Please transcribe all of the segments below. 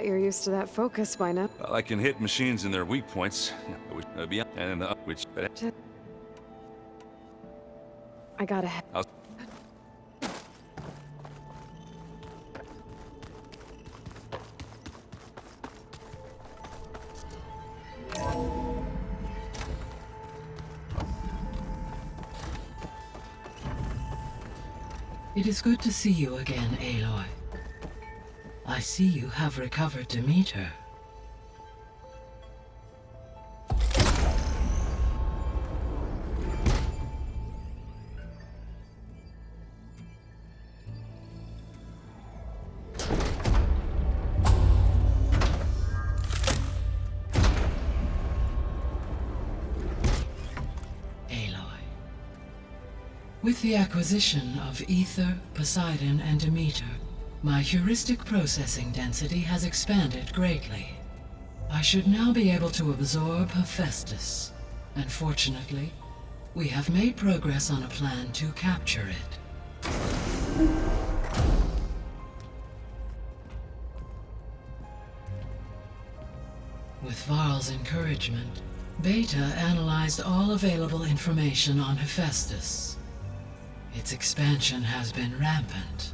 Bet you're used to that focus by now. Well, I can hit machines in their weak points. Which I gotta head. It is good to see you again, Aloy. I see you have recovered Demeter. With the acquisition of Ether, Poseidon, and Demeter, my heuristic processing density has expanded greatly. I should now be able to absorb Hephaestus, and fortunately, we have made progress on a plan to capture it. With Varl's encouragement, Beta analyzed all available information on Hephaestus. Its expansion has been rampant.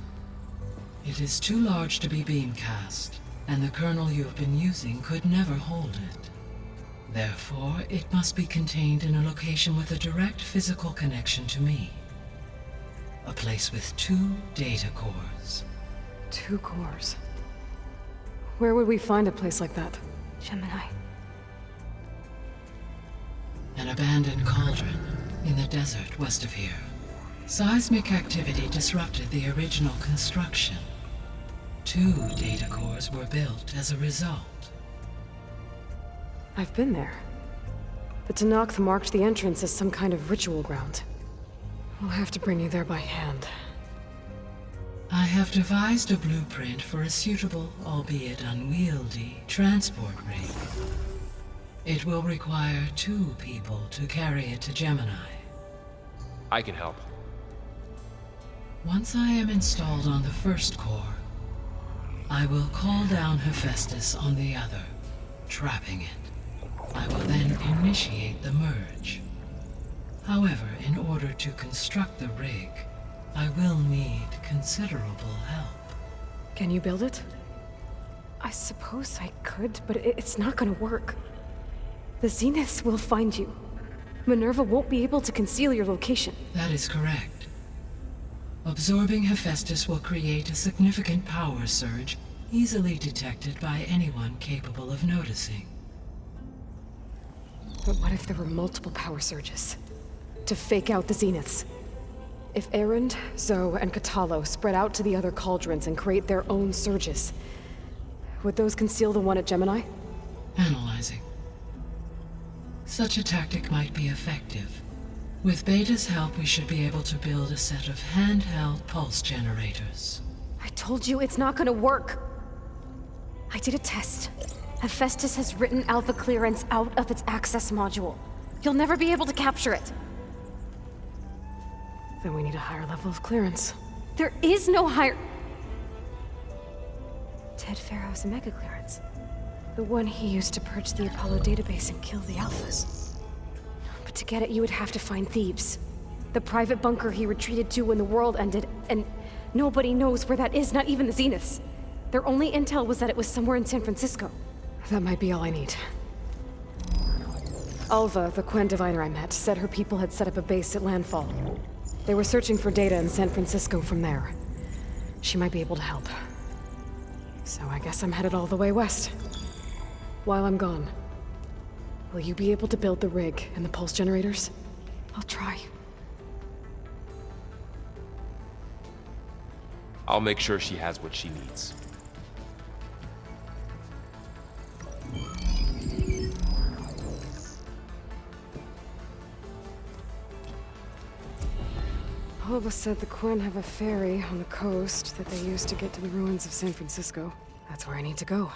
It is too large to be beamcast, and the kernel you have been using could never hold it. Therefore, it must be contained in a location with a direct physical connection to me. A place with 2 data cores. 2 cores? Where would we find a place like that? Gemini. An abandoned cauldron in the desert west of here. Seismic activity disrupted the original construction. 2 data cores were built as a result. I've been there. The Tenakth marked the entrance as some kind of ritual ground. We'll have to bring you there by hand. I have devised a blueprint for a suitable, albeit unwieldy, transport rig. It will require 2 people to carry it to Gemini. I can help. Once I am installed on the first core, I will call down Hephaestus on the other, trapping it. I will then initiate the merge. However, in order to construct the rig, I will need considerable help. Can you build it? I suppose I could, but it's not gonna work. The Zeniths will find you. Minerva won't be able to conceal your location. That is correct. Absorbing Hephaestus will create a significant power surge, easily detected by anyone capable of noticing. But what if there were multiple power surges? To fake out the Zeniths? If Erend, Zoe, and Katalo spread out to the other cauldrons and create their own surges, would those conceal the one at Gemini? Analyzing. Such a tactic might be effective. With Beta's help, we should be able to build a set of handheld pulse generators. I told you it's not gonna work. I did a test. Hephaestus has written Alpha clearance out of its access module. You'll never be able to capture it. Then we need a higher level of clearance. There is no higher... Ted Pharaoh's Omega clearance. The one he used to purge the Apollo database and kill the Alphas. But to get it, you would have to find Thebes. The private bunker he retreated to when the world ended, and nobody knows where that is, not even the Zeniths. Their only intel was that it was somewhere in San Francisco. That might be all I need. Alva, the Quen diviner I met, said her people had set up a base at Landfall. They were searching for data in San Francisco from there. She might be able to help. So I guess I'm headed all the way west. While I'm gone, will you be able to build the rig and the pulse generators? I'll try. I'll make sure she has what she needs. Alva said the Quen have a ferry on the coast that they use to get to the ruins of San Francisco. That's where I need to go.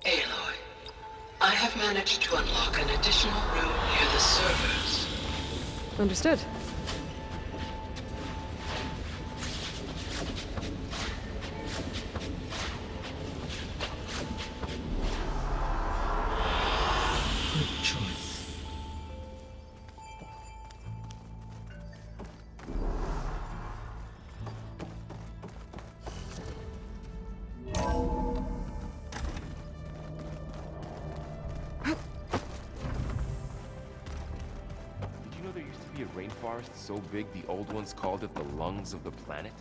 Aloy, I have managed to unlock an additional room near the servers. Understood. rainforest so big the old ones called it the lungs of the planet?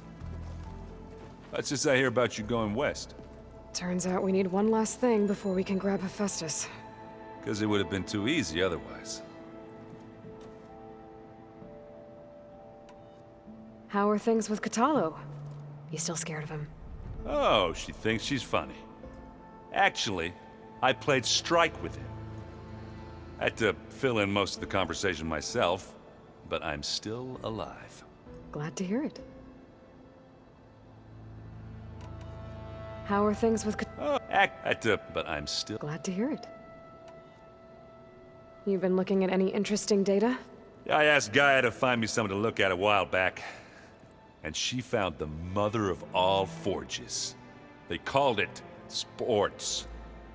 That's just I hear about you going west. Turns out we need one last thing before we can grab Hephaestus. Because it would have been too easy otherwise. How are things with Katalo? You still scared of him? Oh, she thinks she's funny. Actually, I played strike with him. I had to fill in most of the conversation myself, but I'm still alive. Glad to hear it. How are things with But I'm still... Glad to hear it. You've been looking at any interesting data? I asked Gaia to find me someone to look at a while back, and she found the mother of all forges. They called it sports.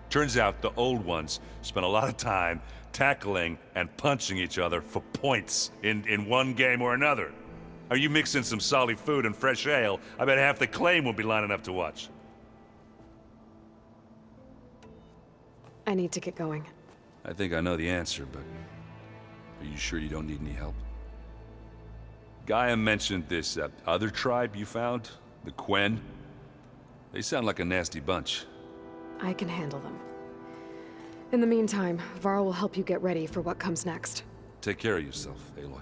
Turns out the old ones spent a lot of time tackling and punching each other for points in one game or another. Are you mixing some solid food and fresh ale? I bet half the claim will be lining up to watch. I need to get going. I think I know the answer, but are you sure you don't need any help? Gaia mentioned this other tribe you found, the Quen. They sound like a nasty bunch. I can handle them. In the meantime, Varl will help you get ready for what comes next. Take care of yourself, Aloy.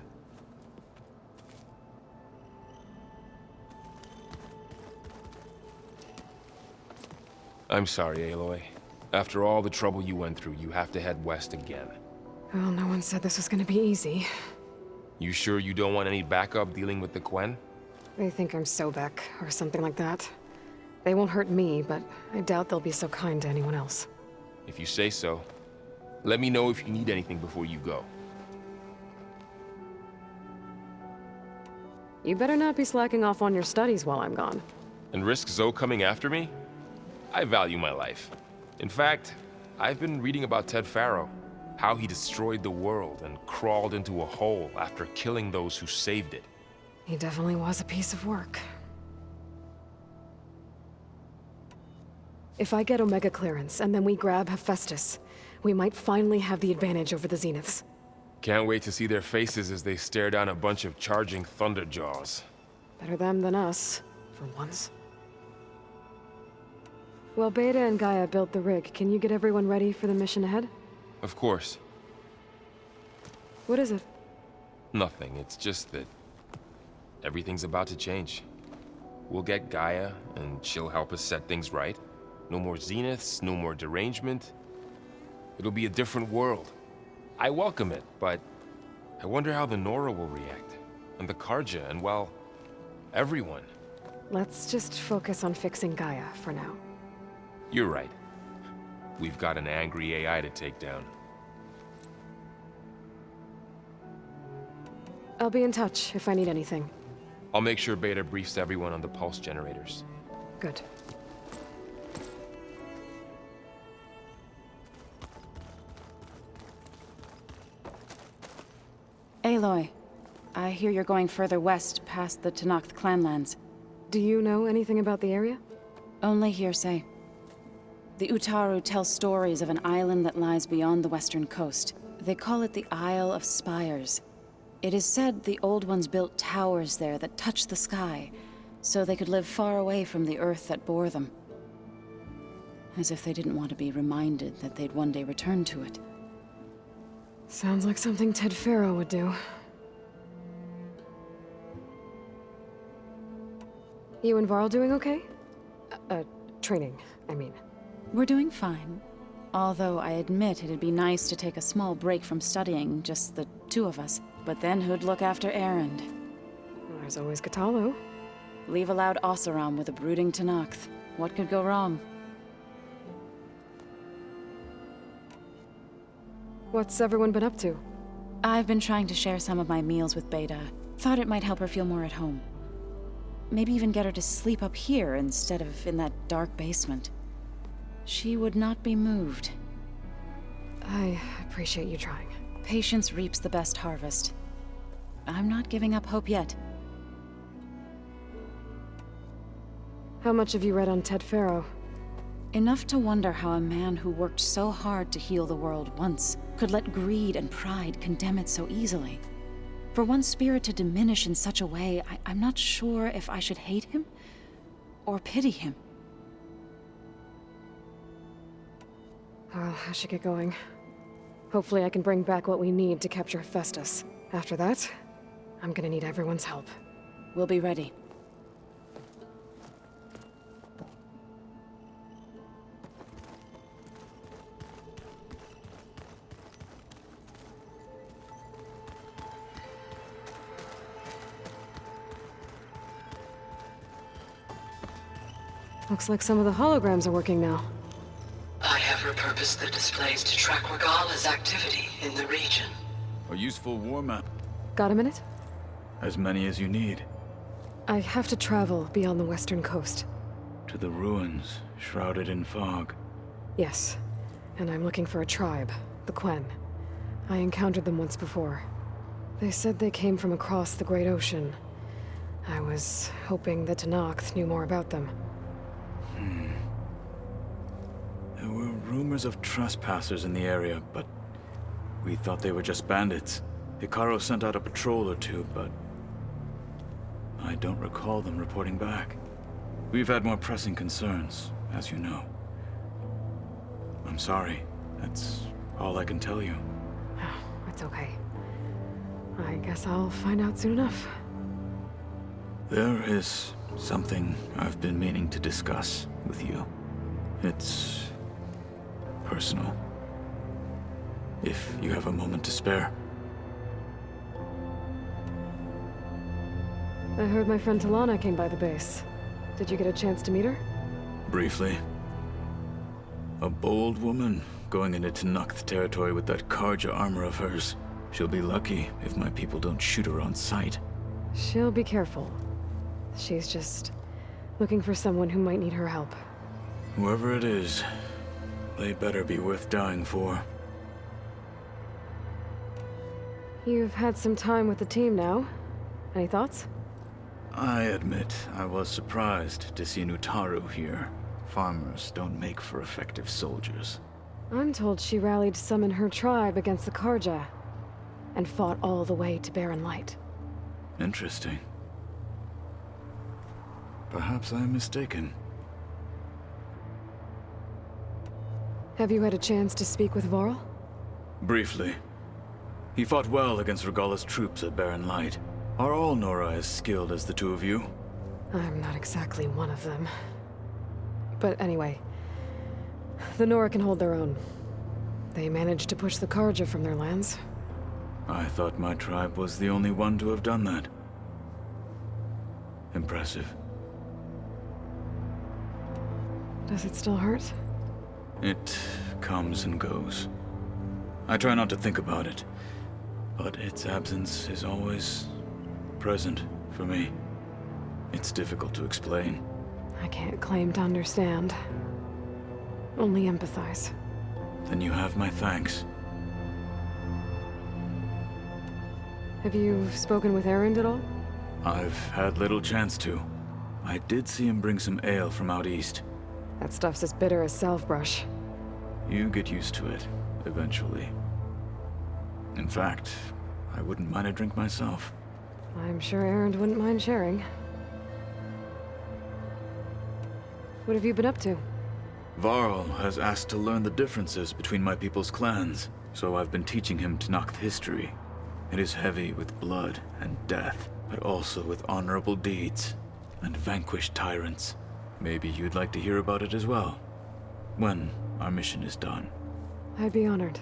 I'm sorry, Aloy. After all the trouble you went through, you have to head west again. Well, no one said this was gonna be easy. You sure you don't want any backup dealing with the Quen? They think I'm Sobek, or something like that. They won't hurt me, but I doubt they'll be so kind to anyone else. If you say so. Let me know if you need anything before you go. You better not be slacking off on your studies while I'm gone. And risk Zoe coming after me? I value my life. In fact, I've been reading about Ted Faro. How he destroyed the world and crawled into a hole after killing those who saved it. He definitely was a piece of work. If I get Omega clearance, and then we grab Hephaestus, we might finally have the advantage over the Zeniths. Can't wait to see their faces as they stare down a bunch of charging Thunderjaws. Better them than us, for once. Well, Beta and Gaia built the rig. Can you get everyone ready for the mission ahead? Of course. What is it? Nothing, it's just that everything's about to change. We'll get Gaia, and she'll help us set things right. No more Zeniths, no more derangement. It'll be a different world. I welcome it, but I wonder how the Nora will react. And the Karja, and well, everyone. Let's just focus on fixing Gaia for now. You're right. We've got an angry AI to take down. I'll be in touch if I need anything. I'll make sure Beta briefs everyone on the pulse generators. Good. Aloy, I hear you're going further west past the Tenakth clanlands. Do you know anything about the area? Only hearsay. The Utaru tell stories of an island that lies beyond the western coast. They call it the Isle of Spires. It is said the Old Ones built towers there that touch the sky, so they could live far away from the earth that bore them. As if they didn't want to be reminded that they'd one day return to it. Sounds like something Ted Faro would do. You and Varl doing okay? Training, I mean. We're doing fine. Although I admit it'd be nice to take a small break from studying, just the two of us. But then who'd look after Erend? There's always Katalo. Leave a loud Oseram with a brooding Tenakth. What could go wrong? What's everyone been up to? I've been trying to share some of my meals with Beta. Thought it might help her feel more at home. Maybe even get her to sleep up here instead of in that dark basement. She would not be moved. I appreciate you trying. Patience reaps the best harvest. I'm not giving up hope yet. How much have you read on Ted Faro? Enough to wonder how a man who worked so hard to heal the world once could let greed and pride condemn it so easily. For one spirit to diminish in such a way, I'm not sure if I should hate him or pity him. Well, I should get going. Hopefully I can bring back what we need to capture Hephaestus. After that, I'm gonna need everyone's help. We'll be ready. Looks like some of the holograms are working now. I have repurposed the displays to track Regala's activity in the region. A useful war map. Got a minute? As many as you need. I have to travel beyond the western coast. To the ruins, shrouded in fog. Yes, and I'm looking for a tribe, the Quen. I encountered them once before. They said they came from across the Great Ocean. I was hoping that Tenakth knew more about them. There were rumors of trespassers in the area, but we thought they were just bandits. Hekarro sent out a patrol or two, but I don't recall them reporting back. We've had more pressing concerns, as you know. I'm sorry. That's all I can tell you. It's okay. I guess I'll find out soon enough. There is something I've been meaning to discuss with you. It's personal. If you have a moment to spare. I heard my friend Talana came by the base. Did you get a chance to meet her? Briefly. A bold woman going into Tenakth territory with that Karja armor of hers. She'll be lucky if my people don't shoot her on sight. She'll be careful. She's just looking for someone who might need her help. Whoever it is, they better be worth dying for. You've had some time with the team now. Any thoughts? I admit, I was surprised to see an Utaru here. Farmers don't make for effective soldiers. I'm told she rallied some in her tribe against the Karja, and fought all the way to Barren Light. Interesting. Perhaps I'm mistaken. Have you had a chance to speak with Varl? Briefly. He fought well against Regala's troops at Barren Light. Are all Nora as skilled as the two of you? I'm not exactly one of them. But anyway, the Nora can hold their own. They managed to push the Karja from their lands. I thought my tribe was the only one to have done that. Impressive. Does it still hurt? It comes and goes. I try not to think about it, but its absence is always present for me. It's difficult to explain. I can't claim to understand. Only empathize. Then you have my thanks. Have you spoken with Erend at all? I've had little chance to. I did see him bring some ale from out east. That stuff's as bitter as salvebrush. You get used to it, eventually. In fact, I wouldn't mind a drink myself. I'm sure Erend wouldn't mind sharing. What have you been up to? Varl has asked to learn the differences between my people's clans, so I've been teaching him Tenakth history. It is heavy with blood and death, but also with honorable deeds and vanquished tyrants. Maybe you'd like to hear about it as well, when our mission is done. I'd be honored.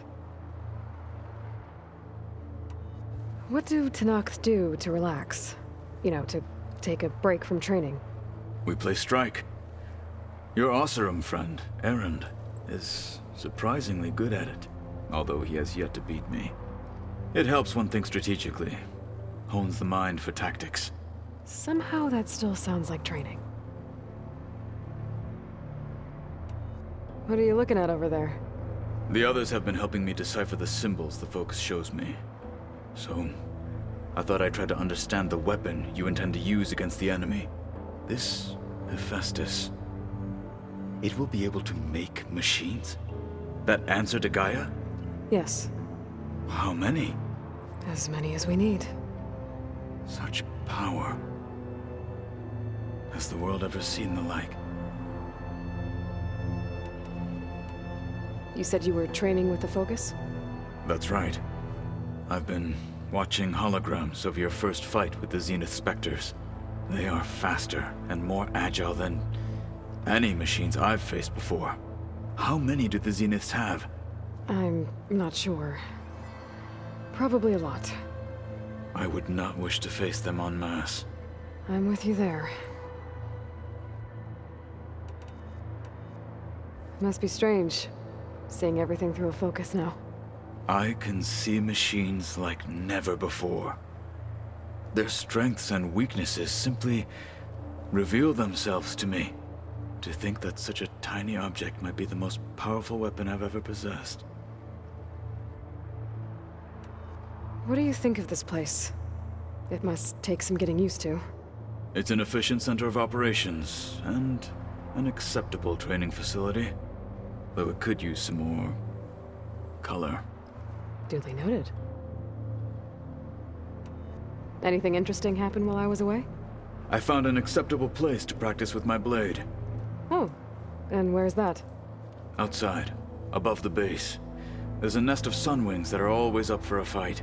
What do Tenakth do to relax? You know, to take a break from training? We play strike. Your Oseram friend, Erend, is surprisingly good at it, although he has yet to beat me. It helps one think strategically, hones the mind for tactics. Somehow that still sounds like training. What are you looking at over there? The others have been helping me decipher the symbols the focus shows me. So, I thought I'd try to understand the weapon you intend to use against the enemy. This Hephaestus. It will be able to make machines? That answer to Gaia? Yes, How many? as many as we need. Such power. Has the world ever seen the like? You said you were training with the Focus? That's right. I've been watching holograms of your first fight with the Zenith Spectres. They are faster and more agile than any machines I've faced before. How many do the Zeniths have? I'm not sure. Probably a lot. I would not wish to face them en masse. I'm with you there. Must be strange, seeing everything through a Focus now. I can see machines like never before. Their strengths and weaknesses simply reveal themselves to me. To think that such a tiny object might be the most powerful weapon I've ever possessed. What do you think of this place? It must take some getting used to. It's an efficient center of operations, and an acceptable training facility. Though it could use some more color. Duly noted. Anything interesting happen while I was away? I found an acceptable place to practice with my blade. Oh, and where's that? Outside, above the base. There's a nest of sunwings that are always up for a fight.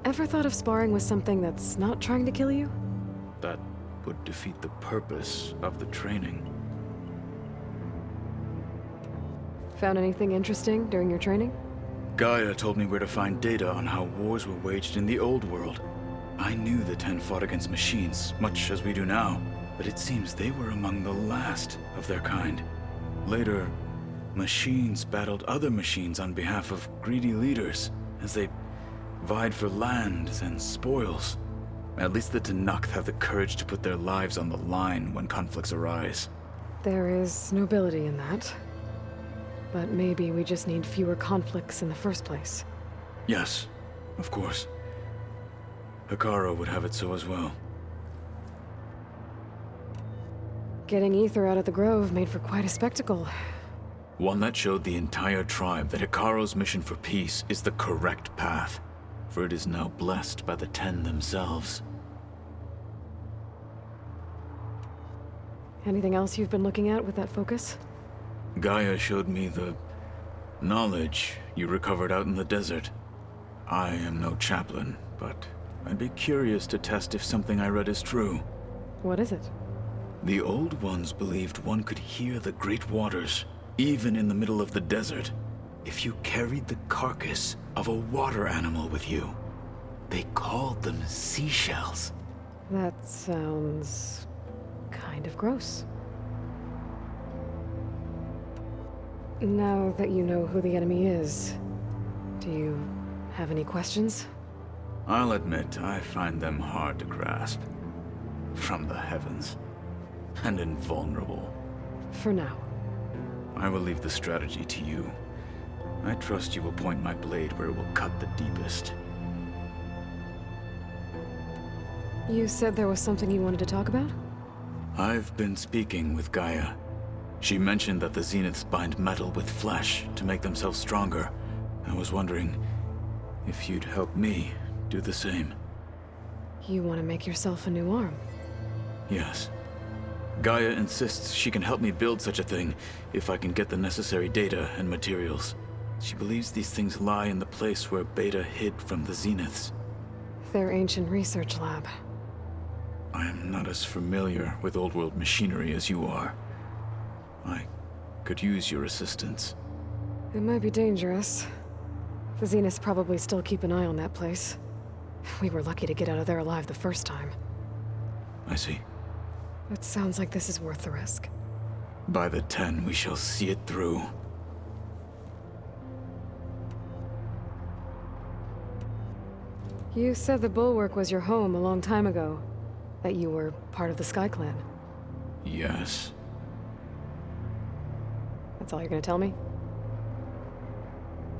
Ever thought of sparring with something that's not trying to kill you? That would defeat the purpose of the training. Found anything interesting during your training? Gaia told me where to find data on how wars were waged in the old world. I knew the Ten fought against machines, much as we do now, but it seems they were among the last of their kind. Later, machines battled other machines on behalf of greedy leaders, as they vied for lands and spoils. At least the Tenakth have the courage to put their lives on the line when conflicts arise. There is nobility in that. But maybe we just need fewer conflicts in the first place. Yes, of course. Hekarro would have it so as well. Getting Ether out of the Grove made for quite a spectacle. One that showed the entire tribe that Hekarro's mission for peace is the correct path, for it is now blessed by the Ten themselves. Anything else you've been looking at with that Focus? Gaia showed me the knowledge you recovered out in the desert. I am no chaplain, but I'd be curious to test if something I read is true. What is it? The Old Ones believed one could hear the great waters, even in the middle of the desert, if you carried the carcass of a water animal with you. They called them seashells. That sounds kind of gross. Now that you know who the enemy is, do you have any questions? I'll admit, I find them hard to grasp. From the heavens. And invulnerable. For now. I will leave the strategy to you. I trust you will point my blade where it will cut the deepest. You said there was something you wanted to talk about? I've been speaking with Gaia. She mentioned that the Zeniths bind metal with flesh to make themselves stronger. I was wondering if you'd help me do the same. You want to make yourself a new arm? Yes. Gaia insists she can help me build such a thing if I can get the necessary data and materials. She believes these things lie in the place where Beta hid from the Zeniths. Their ancient research lab. I am not as familiar with old world machinery as you are. I could use your assistance. It might be dangerous. The Zeniths probably still keep an eye on that place. We were lucky to get out of there alive the first time. I see. It sounds like this is worth the risk. By the Ten, we shall see it through. You said the Bulwark was your home a long time ago. That you were part of the Sky Clan. Yes. That's all you're gonna tell me?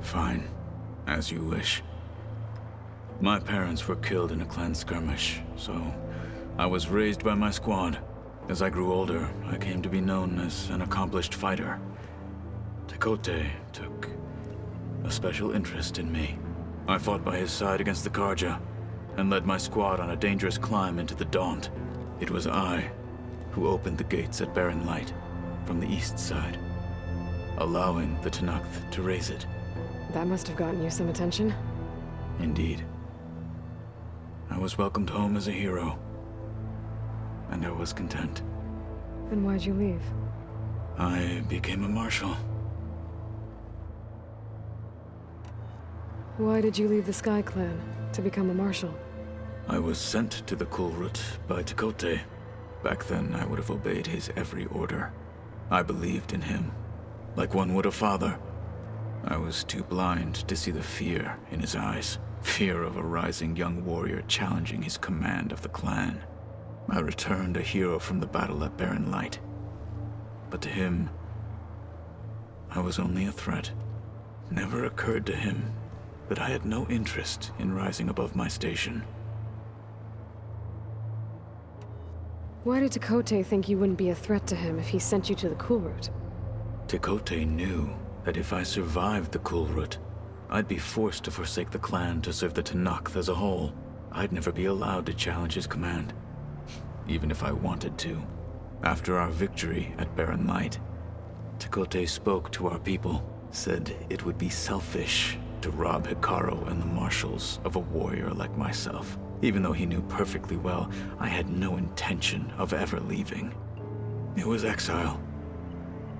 Fine. As you wish. My parents were killed in a clan skirmish, so I was raised by my squad. As I grew older, I came to be known as an accomplished fighter. Tekotteh took a special interest in me. I fought by his side against the Carja, and led my squad on a dangerous climb into the Daunt. It was I who opened the gates at Barren Light from the east side, allowing the Tenakth to raise it. That must have gotten you some attention. Indeed. I was welcomed home as a hero, and I was content. Then why'd you leave? I became a marshal. Why did you leave the Sky Clan to become a marshal? I was sent to the Kulrut by Tekotteh. Back then, I would have obeyed his every order. I believed in him, like one would a father. I was too blind to see the fear in his eyes. Fear of a rising young warrior challenging his command of the clan. I returned a hero from the battle at Barren Light. But to him, I was only a threat. Never occurred to him that I had no interest in rising above my station. Why did Tekotteh think you wouldn't be a threat to him if he sent you to the Kulrut? Tekotteh knew that if I survived the Kulrut, I'd be forced to forsake the clan to serve the Tenakth as a whole. I'd never be allowed to challenge his command, even if I wanted to. After our victory at Barren Light, Tekotteh spoke to our people, said it would be selfish to rob Hekarro and the marshals of a warrior like myself, even though he knew perfectly well I had no intention of ever leaving. It was exile,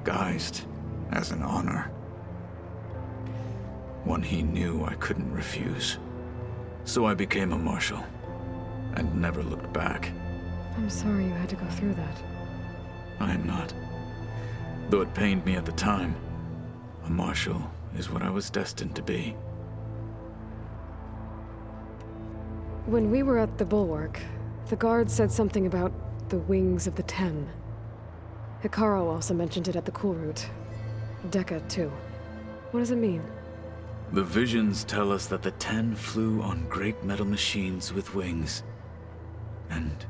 guised as an honor. One he knew I couldn't refuse. So I became a marshal, and never looked back. I'm sorry you had to go through that. I am not. Though it pained me at the time, a marshal is what I was destined to be. When we were at the Bulwark, the guard said something about the Wings of the Ten. Hekarro also mentioned it at the Kulrut. Dekka, too. What does it mean? The visions tell us that the Ten flew on great metal machines with wings, and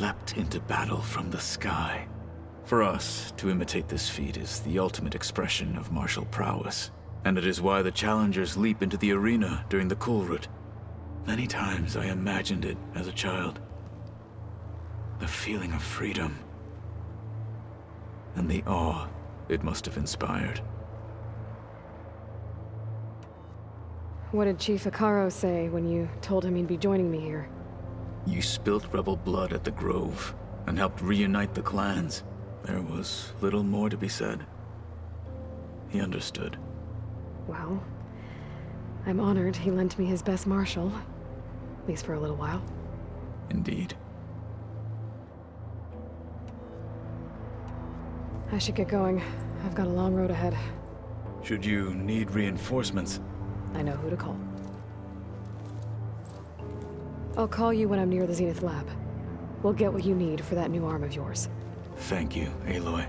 leapt into battle from the sky. For us, to imitate this feat is the ultimate expression of martial prowess, and it is why the challengers leap into the arena during the Kulrut. Many times I imagined it as a child. The feeling of freedom, and the awe it must have inspired. What did Chief Hekarro say when you told him he'd be joining me here? You spilt rebel blood at the Grove, and helped reunite the clans. There was little more to be said. He understood. Well, I'm honored he lent me his best marshal. At least for a little while. Indeed. I should get going. I've got a long road ahead. Should you need reinforcements? I know who to call. I'll call you when I'm near the Zenith lab. We'll get what you need for that new arm of yours. Thank you, Aloy.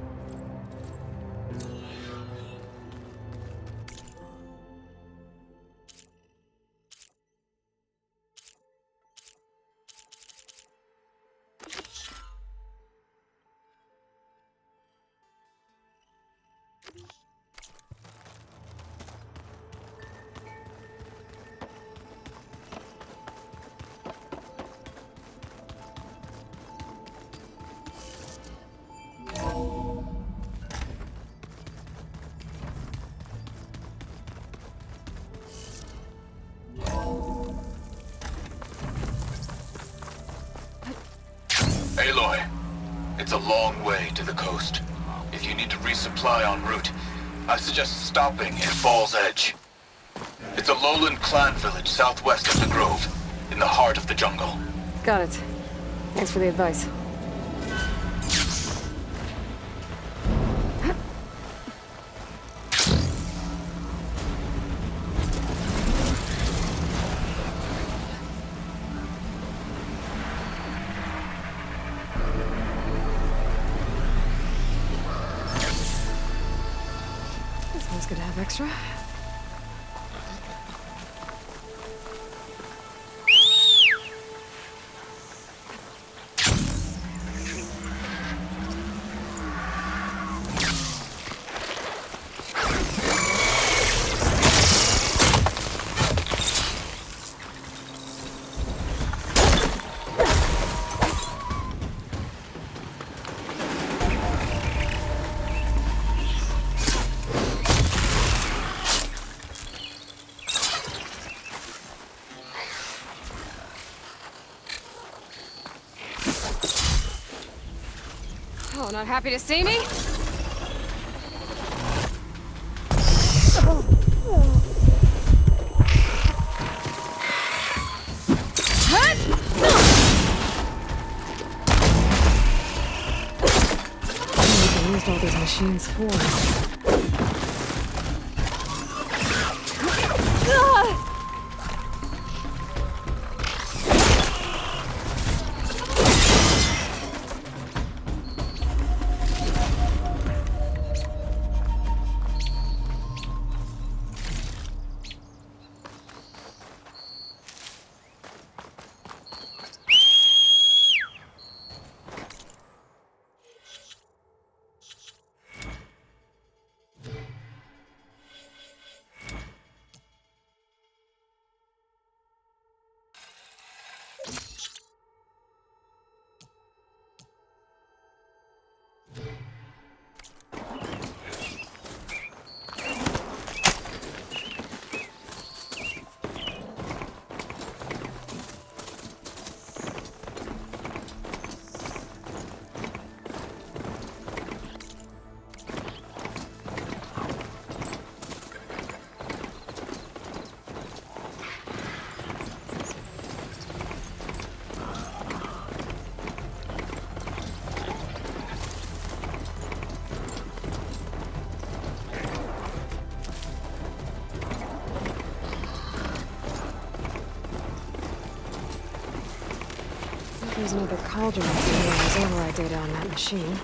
Aloy, it's a long way to the coast. If you need to resupply en route, I suggest stopping in Fall's Edge. It's a lowland clan village southwest of the Grove, in the heart of the jungle. Got it. Thanks for the advice. Good to have extra. Oh, not happy to see me? I used all those machines for. There's another cauldron with the override data on that machine.